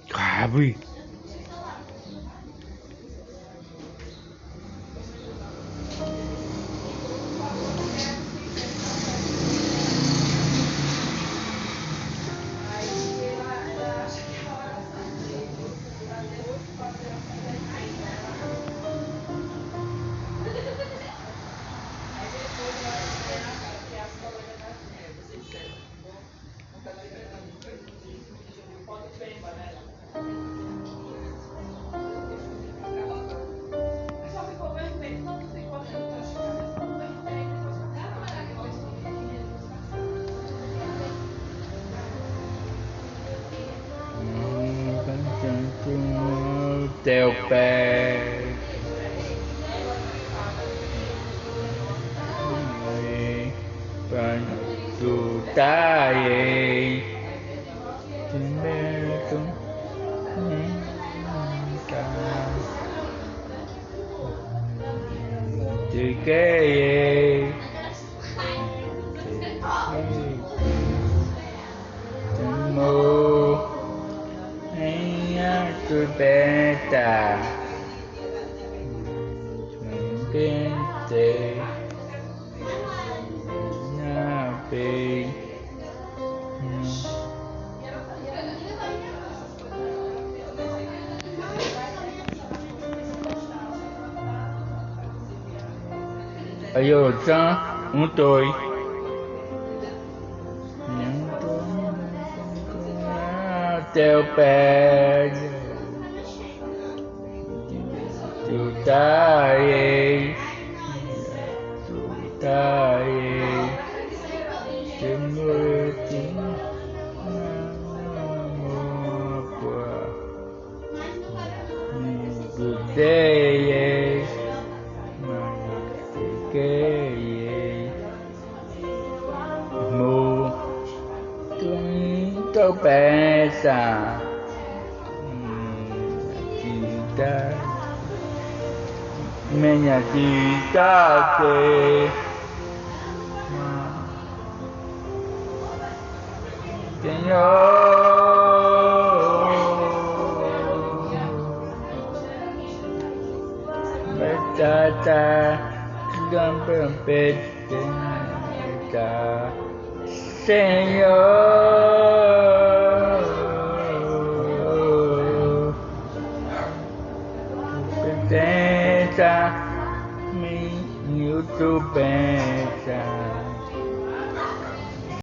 Cabe. Teo pe pan tu tai me tu ta ti ke mo tu beta bente na be ayo cha un tôi teo pe tu tai temurti apa budaya kaya mu tu pesa kita menyaksikan Señor betata gambar betata Señor betata mi YouTube